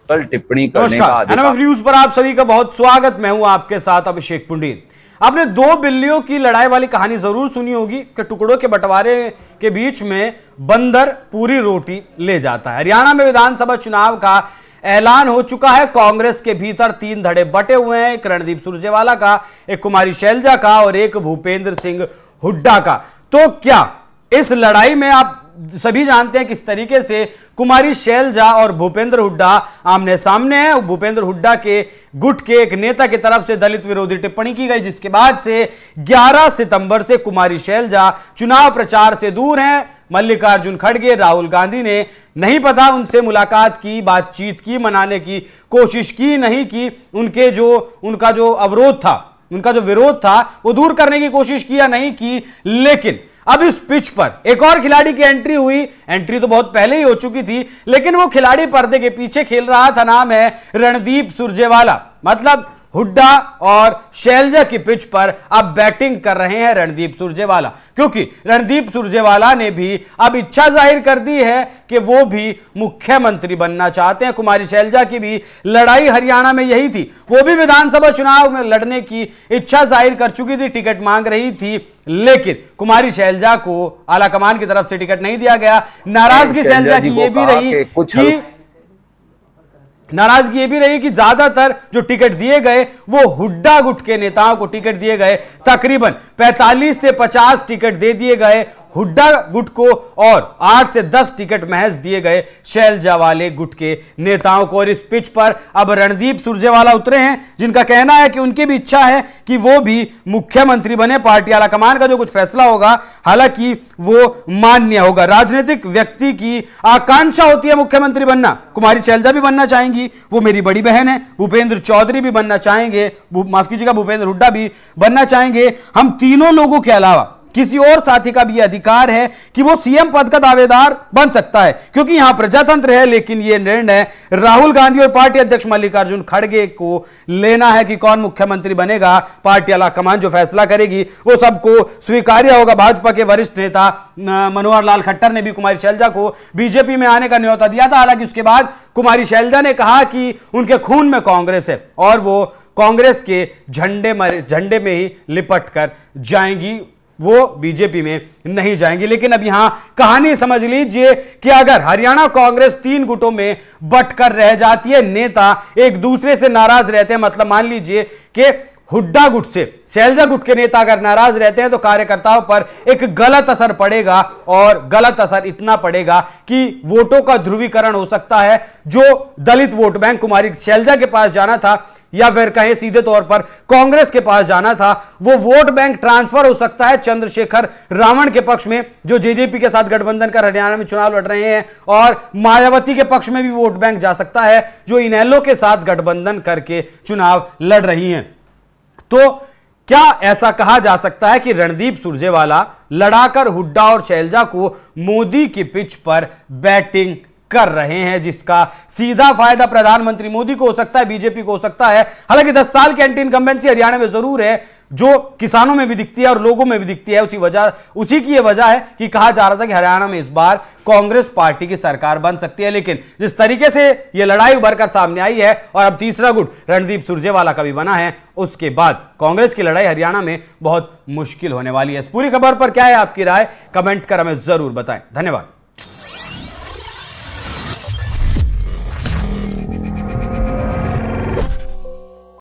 टिप्पणी करने का अधिकार। NMF न्यूज पर आप सभी का बहुत स्वागत। मैं हूं आपके साथ अभिषेक पुंडीर। आपने दो बिल्लियों की लड़ाई वाली कहानी जरूर सुनी होगी कि टुकड़ों के बंटवारे के बीच में बंदर पूरी रोटी ले जाता है। हरियाणा में विधानसभा चुनाव का ऐलान हो चुका है। कांग्रेस के भीतर तीन धड़े बटे हुए हैं, एक रणदीप सुरजेवाला का, एक कुमारी शैलजा का और एक भूपेंद्र सिंह हुड्डा का। तो क्या इस लड़ाई में आप सभी जानते हैं किस तरीके से कुमारी शैलजा और भूपेंद्र हुड्डा आमने सामने हैं। भूपेंद्र हुड्डा के गुट के एक नेता की तरफ से दलित विरोधी टिप्पणी की गई, जिसके बाद से 11 सितंबर से कुमारी शैलजा चुनाव प्रचार से दूर हैं। मल्लिकार्जुन खड़गे, राहुल गांधी ने नहीं पता उनसे मुलाकात की, बातचीत की, मनाने की कोशिश की, नहीं की। उनका जो अवरोध था, उनका जो विरोध था वो दूर करने की कोशिश की या नहीं की। लेकिन अब इस पिच पर एक और खिलाड़ी की एंट्री हुई। एंट्री तो बहुत पहले ही हो चुकी थी, लेकिन वो खिलाड़ी पर्दे के पीछे खेल रहा था। नाम है रणदीप सुरजेवाला। मतलब हुड्डा और शैलजा की पिच पर अब बैटिंग कर रहे हैं रणदीप सुरजेवाला, क्योंकि रणदीप सुरजेवाला ने भी अब इच्छा जाहिर कर दी है कि वो भी मुख्यमंत्री बनना चाहते हैं। कुमारी शैलजा की भी लड़ाई हरियाणा में यही थी। वो भी विधानसभा चुनाव में लड़ने की इच्छा जाहिर कर चुकी थी, टिकट मांग रही थी, लेकिन कुमारी शैलजा को आलाकमान की तरफ से टिकट नहीं दिया गया। नाराजगी शैलजा की ये भी रही कि ज्यादातर जो टिकट दिए गए वो हुड्डा गुट के नेताओं को टिकट दिए गए। तकरीबन 45 से 50 टिकट दे दिए गए हुड्डा गुट को और 8 से 10 टिकट महज दिए गए शैलजा वाले गुट के नेताओं को। और इस पिच पर अब रणदीप सुरजेवाला उतरे हैं, जिनका कहना है कि उनकी भी इच्छा है कि वो भी मुख्यमंत्री बने। पार्टी आलाकमान का जो कुछ फैसला होगा, हालांकि वो मान्य होगा। राजनीतिक व्यक्ति की आकांक्षा होती है मुख्यमंत्री बनना। कुमारी शैलजा भी बनना चाहेंगी, वो मेरी बड़ी बहन है। भूपेंद्र चौधरी भी बनना चाहेंगे, माफ कीजिएगा, भूपेंद्र हुड्डा भी बनना चाहेंगे। हम तीनों लोगों के अलावा किसी और साथी का भी अधिकार है कि वो सीएम पद का दावेदार बन सकता है, क्योंकि यहां प्रजातंत्र है। लेकिन यह निर्णय राहुल गांधी और पार्टी अध्यक्ष मल्लिकार्जुन खड़गे को लेना है कि कौन मुख्यमंत्री बनेगा। पार्टी आलाकमान जो फैसला करेगी वो सबको स्वीकार्य होगा। भाजपा के वरिष्ठ नेता मनोहर लाल खट्टर ने भी कुमारी शैलजा को बीजेपी में आने का न्योता दिया था। हालांकि उसके बाद कुमारी शैलजा ने कहा कि उनके खून में कांग्रेस है और वो कांग्रेस के झंडे में ही लिपट कर जाएंगी, वो बीजेपी में नहीं जाएंगी। लेकिन अब यहां कहानी समझ लीजिए कि अगर हरियाणा कांग्रेस 3 गुटों में बंटकर रह जाती है, नेता एक दूसरे से नाराज रहते हैं, मतलब मान लीजिए कि हुड्डा गुट से शैलजा गुट के नेता अगर नाराज रहते हैं तो कार्यकर्ताओं पर एक गलत असर पड़ेगा, और गलत असर इतना पड़ेगा कि वोटों का ध्रुवीकरण हो सकता है। जो दलित वोट बैंक कुमारी शैलजा के पास जाना था, या फिर कहें सीधे तौर पर कांग्रेस के पास जाना था, वो वोट बैंक ट्रांसफर हो सकता है चंद्रशेखर रावण के पक्ष में, जो जेजेपी के साथ गठबंधन कर हरियाणा में चुनाव लड़ रहे हैं, और मायावती के पक्ष में भी वोट बैंक जा सकता है, जो इनेलो के साथ गठबंधन करके चुनाव लड़ रही हैं। तो क्या ऐसा कहा जा सकता है कि रणदीप सुरजेवाला लड़ाकर हुड्डा और शैलजा को मोदी की पिच पर बैटिंग कर रहे हैं, जिसका सीधा फायदा प्रधानमंत्री मोदी को हो सकता है, बीजेपी को हो सकता है। हालांकि 10 साल की एंटी इनकम्बेंसी हरियाणा में जरूर है, जो किसानों में भी दिखती है और लोगों में भी दिखती है। उसी की यह वजह है कि कहा जा रहा था कि हरियाणा में इस बार कांग्रेस पार्टी की सरकार बन सकती है। लेकिन जिस तरीके से यह लड़ाई उभर कर सामने आई है, और अब तीसरा गुट रणदीप सुरजेवाला का भी बना है, उसके बाद कांग्रेस की लड़ाई हरियाणा में बहुत मुश्किल होने वाली है। इस पूरी खबर पर क्या है आपकी राय, कमेंट कर हमें जरूर बताएं। धन्यवाद।